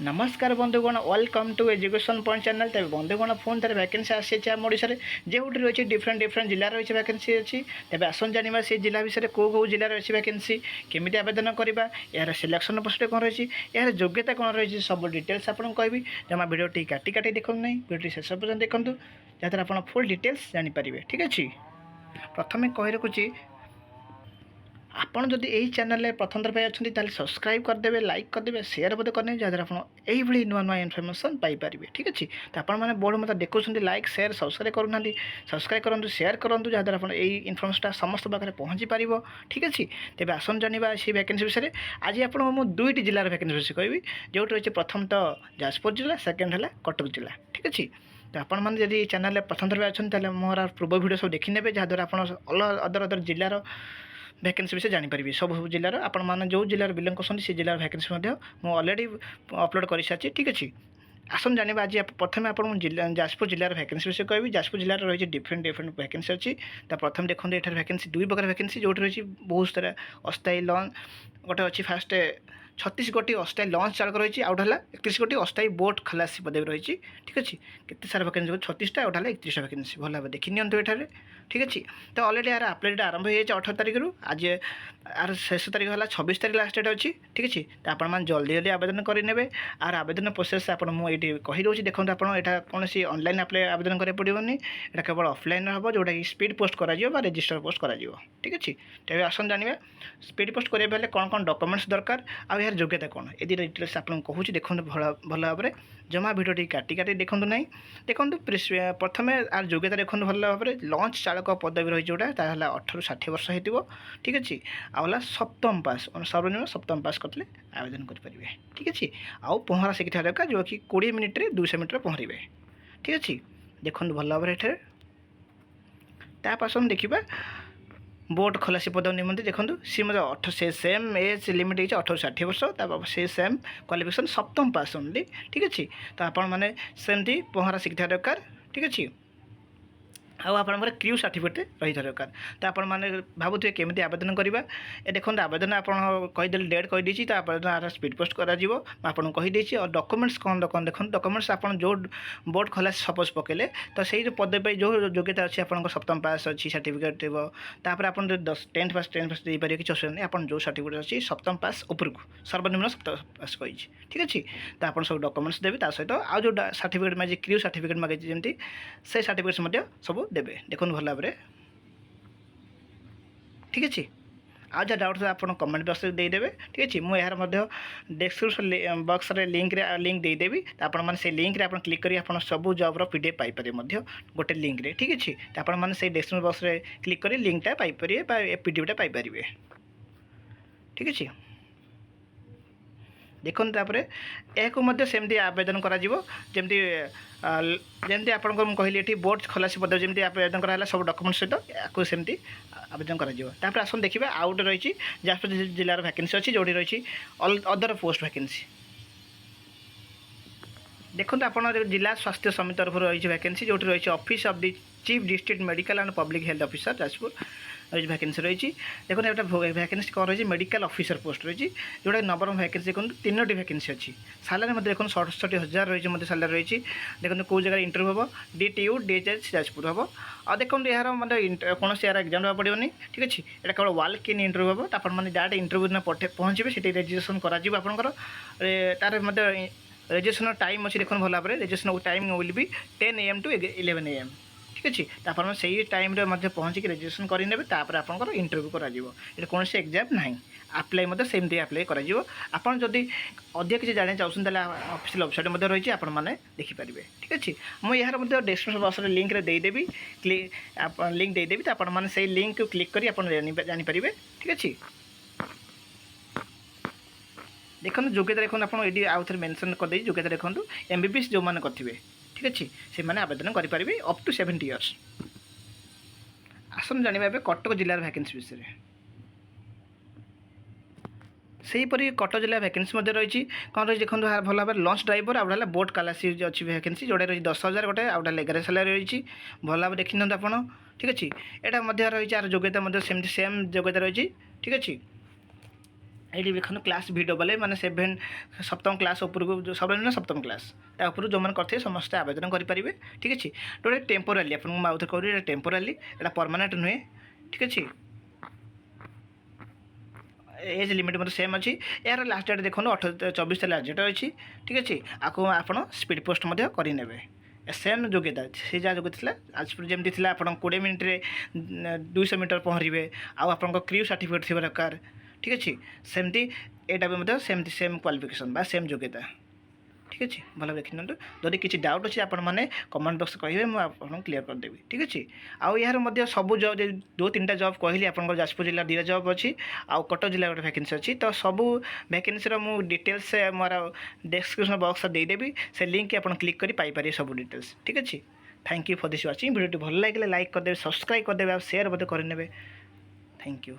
नमस्कार बंधुगण welcome to education point channel. तब बंधुगण फोन थे वैकेंसी आसी आम ओडिशा जो रही डिफरेंट डिफरेंट जिले रही वैकेंसी अच्छी। तेज आसन जाना से जिला विषय कौ जिले अच्छी वैकेंसी केमी आवेदन करवा यार सिलेक्शन प्रोसेस कौन रही यार योग्यता कौन रही सब डिटेल्स आपको कहबी। जमा भिडियो काटी काटी देखो ना भिडियो शेष पर्यटन देखूँ जहाँद्वारा आप फुल डिटेल्स जानीपारे। ठीक अच्छे प्रथम कही रखुच्छी आपड़ जदि यही चैनल प्रथम थर अच्छा सब्सक्राइब करदे लाइक करदे शेयर बोध करने जहाँद्वारा आप यही नुआ नुआ इनफर्मेशन पाइपर। ठीक अच्छे तो आपने बोर्ड मतलब देखुं लाइक शेयर सब्सक्राइब करूना सब्सक्राइब करूँ शेयर करूँ जहाँद्वारा आप यही इनफर्मेशन समस्त पाखे पहुँची पार। ठीक अच्छे तेज आसन जाना से वैकेंसी विषय में आज आपको मुझे दुईट जिलार वैकेंसी विषय कहबी जो रही प्रथम तो जाजपुर जिला सेकेंड है कटक जिला। ठीक अच्छे तो आपण मैंने जब चैनल प्रथम थर अच्छा मोर पूर्व भिडियो सब देखी ने जहाँद्वारा आप अदर अदर जिलार वैकेंसी विषय जानीपारे। सब जिलार आपण मैंने जो जिलार बिलंग कर जिलार वैकेंसी मुझे अलरेडी अपलोड कर सारी। ठीक अच्छे आसन जाना आज प्रथम आप जाजपुर जिलार वैकेंसी विषय कहबी। जाजपुर जिलार रही डिफरेंट डिफरेंट वैकेंसी अच्छी। तो प्रथम देखो ये वैकेंसी दुई प्रकार वैकेंसी जो रही बहुत सारा अस्थायी लॉन्च गोटे अच्छी फास्ट 36 गोटी अस्थायी लॉन्च चालक रही आउट है 31 गोटी अस्थायी बोट खलासी पदवी रही। ठीक अच्छे केते सारा वैकेंसी 36टा आउट है 31 वैकेंसी भल भाव देखी नियंतु एठारे। ठीक अच्छे तो अलरेडी यार आप्लाइड आरंभ हो 18 तारिख आज यार शेष तारीख है 26 तारीख लास्ट डेट अच्छी। ठीक अच्छे तो आप जल्दी जल्दी आवेदन करेंगे आर आवेदन प्रोसेस आप मुझे कहीदे देखो आप कौन सी ऑनलाइन अप्लाई आवेदन करा पड़ोनी यहाँ केवल ऑफलाइन हम जोटा कि स्पीड पोस्ट कर रजिस्टर पोस्ट कर। ठीक अच्छे तेज आसन जाना स्पीड पोस्ट करेंगे कौन कौन डॉक्यूमेंट्स दरकार आ यार योग्यता कौन ये डिटेल्स आपको कहूँ देखो भल भाव में जमा भिडियो काटी काटी देखूँ ना देखो प्रथम आर योग्यता देखो भल भाव में लॉन्च चालक पदवी रही जोटा 18 ରୁ 60 वर्ष हो। ठीक अच्छे आला सप्तम पास सर्वनिम्न सप्तम पास करते आवेदन करेंगे। ठीक अच्छे आउ पहरा शिखा दरकार जो कि 20 मिनिट्रे 200 मीटर पहरे। ठीक अच्छे देखो भल भाव में तापासन देखा बोट खलासी पद निमंते देखो सी मतलब से सेम एज लिमिट है 18 ରୁ 60 वर्ष से सेम क्वालिफिकेशन सप्तम पास ओनली। ठीक अच्छे तो आपण मैंने सेमती पहरा शिखा दरकार। ठीक अच्छे आपर क्रू सर्टिफिकेट रही दरकार। तो आप भावुए केमी आवेदन करवा ए देखो आवेदन आप कहीदेल डेट कहीदी तो आवेदन स्पीड पोस्ट कर कहीदे और डॉक्यूमेंट्स कौन देखो डॉक्यूमेंट्स आप जो बोर्ड खलास सपोज पकेले तो सही पदवी जो योग्यता अच्छी आप सप्तम पास अच्छी सर्टिफिकेट तापर आप 10th पास दे पारे कि असुविधा नहीं आप जो सर्टिफिकेट अच्छी सप्तम पास उपरकू सर्वनिम्न सप्तम पास कही। ठीक अच्छे तो आप सब डॉक्यूमेंट्स देवी सहित आ जो सर्टिफिकेट मागे क्रू सर्टिफिकेट मागे जमी से सर्टिफिकेट सब देवे देखो भल भाव। ठीक अच्छे आज जहाँ डाउट आप कमेंट बॉक्स में देदेवे। ठीक अच्छे मुझे डिस्क्रिप्शन बॉक्स रे लिंक देदेवी आपने से लिंक रे क्लिक करी आप सब जॉब्र पीडीएफ पाइपर गोटे लिंक रे। ठीक अच्छे तो आपने से डिस्क्रिप्शन बॉक्स रे क्लिक करी लिंकटा पाइपर पीडीएफटा पाइपर। ठीक अच्छे देखो यह सेमती आवेदन करमती आपको कहली ये बोर्ड खलासी पद जमी आवेदन कराला सब डॉक्यूमेंट सहित या सेमती आवेदन कर। आसन देखिए आउट रही जाजपुर जिलार वैकेंसी अच्छी जो रही अदर पोस्ट वैकेंसी देखो आप जिला स्वास्थ्य समिति तरफ रही वैकेंसी जो रही office of the chief district medical and public health officer Jajpur रही वैकेंसी रही। देखो ये वैकेंसी कौन रही मेडिकल ऑफिसर पोस्ट रही जोटा नंबर वैकेंसी देखो 3टी वैकेंसी अच्छी। सालारी देखो 67,000 रही सालारी रही। देखो कौ जगह इंटरव्यू हम DTU DHH जाजपुर हम और देखो यार मतलब कौन यार एग्जाम देवा पड़ोनी। ठीक अच्छे यहाँ केवल वाल्क इन इंटरव्यू हम तो मैंने डायरेक्ट इंटरव्यू दिन पहुँचे से रेजिस्ट्रेशन कर रेजिस्ट्रेशन टाइम अच्छी देखो भल भाव में registration time will be 10 AM to 11 AM। ठीक अच्छे तो आप से टाइम पहुँचिक रेजिस्ट्रेशन करेंगे आप इंटरव्यू कर कौन से एग्जाम ना आप्लाई सेमती आप्लाई करदी अधिक किसी जाना चाहते ऑफिशियल वेबसाइट रही आपने देखिपारे। ठीक अच्छे मुझे यार डिस्क्रिप्शन बॉक्स में लिंक देदेवी लिंक देदेवी तो आपने से लिंक को क्लिक कर जानीपारे। ठीक अच्छे देखो योग्यता देखो आप आउ थे मेंशन कर योग्यता देखो MBBS जो मैंने करेंगे। ठीक अच्छे से मैंने आवेदन करेंगे अप टू 70 इयर्स। आसन जाना कटक जिलार वैकेंसी विषय में सेहीपरि कटक जिला वैकेंसी रही कौन रही देखो भल भाव लंच ड्राइवर आउट बोट कालासी अच्छी वैकेंसी जोटा रही 10,000 गोटे आउट 11 सालारी रही भल भाव देखी ना आप। ठीक अच्छे यहाँ रही यार योग्यता सेमती सेम योग्यता रही। ठीक अच्छे ଏଇଠି ଦେଖନ୍ତୁ କ୍ଲାସ୍ ଭିଡ଼ିଓ ବୋଲେ ମାନେ ସପ୍ତମ କ୍ଲାସ୍ ଉପରକୁ ଯେଉଁ ସର୍ବନିମ୍ନ ସପ୍ତମ କ୍ଲାସ୍ ତା ଉପରୁ ଯେଉଁମାନେ କରିଥିବେ ସମସ୍ତେ ଆବେଦନ କରିପାରିବେ ଠିକ୍ ଅଛି। ଗୋଟେ ଟେମ୍ପୋରାଲି ଆପଣଙ୍କୁ ମୁଁ ଆଉଥରେ କହୁଛି ଏଇଟା ଟେମ୍ପୋରାଲି, ଏଇଟା ପରମାନେଣ୍ଟ ନୁହେଁ ଠିକ୍ ଅଛି। ଏଜ୍ ଲିମିଟ୍ ମଧ୍ୟ ସେମ୍ ଅଛି। ଏହାର ଲାଷ୍ଟ ଡେଟ୍ ଦେଖନ୍ତୁ 24 ଲାଷ୍ଟ ଡେଟ୍ ଅଛି ଠିକ୍ ଅଛି। ଆକୁ ଆପଣ ସ୍ପିଡ଼ ପୋଷ୍ଟ ମଧ୍ୟ କରିନେବେ। ସେମ୍ ଯୋଗ୍ୟତା ସେ ଯାହା ଯୋଗ୍ୟତା ଥିଲା ଯେମିତି ଥିଲା ଆପଣ 20 ମିନିଟ୍ରେ 200 ମିଟର ପହଁରିବେ ଆଉ ଆପଣଙ୍କ କ୍ରିଉ ସାର୍ଟିଫିକେଟ୍ ଥିବା ଦରକାର ଠିକ୍ ଅଛି। ସେମିତି ଏଇଟା ବି ମଧ୍ୟ ସେମିତି ସେମ୍ କ୍ୱାଲିଫିକେସନ୍ ବା ସେମ୍ ଯୋଗ୍ୟତା ଠିକ୍ ଅଛି। ଭଲ ଦେଖିନିଅନ୍ତୁ। ଯଦି କିଛି ଡାଉଟ୍ ଅଛି ଆପଣମାନେ କମେଣ୍ଟ ବକ୍ସ କହିବେ, ମୁଁ ଆପଣଙ୍କୁ କ୍ଲିୟର କରିଦେବି ଠିକ୍ ଅଛି। ଆଉ ଏହାର ମଧ୍ୟ ସବୁ ଜବ୍ 2-3ଟା ଜବ୍ କହିଲି ଆପଣଙ୍କର ଯାଜପୁର ଜିଲ୍ଲା 2ଟା ଜବ୍ ଅଛି ଆଉ କଟକ ଜିଲ୍ଲା ଗୋଟେ ଭ୍ୟାକେନ୍ସି ଅଛି। ତ ସବୁ ଭ୍ୟାକେନ୍ସିର ମୁଁ ଡିଟେଲ୍ସ ମୋର ଡେସ୍କ୍ରିପସନ୍ ବକ୍ସରେ ଦେଇଦେବି, ସେ ଲିଙ୍କ୍ ଆପଣ କ୍ଲିକ୍ କରି ପାଇପାରିବେ ସବୁ ଡିଟେଲ୍ସ ଠିକ୍ ଅଛି। Thank you for this watching. ଭିଡ଼ିଓଟି ଭଲ ଲାଗିଲେ ଲାଇକ୍ କରିଦେବେ, ସବସ୍କ୍ରାଇବ୍ କରିଦେବେ ଆଉ ସେୟାର ମଧ୍ୟ କରିନେବେ। Thank you.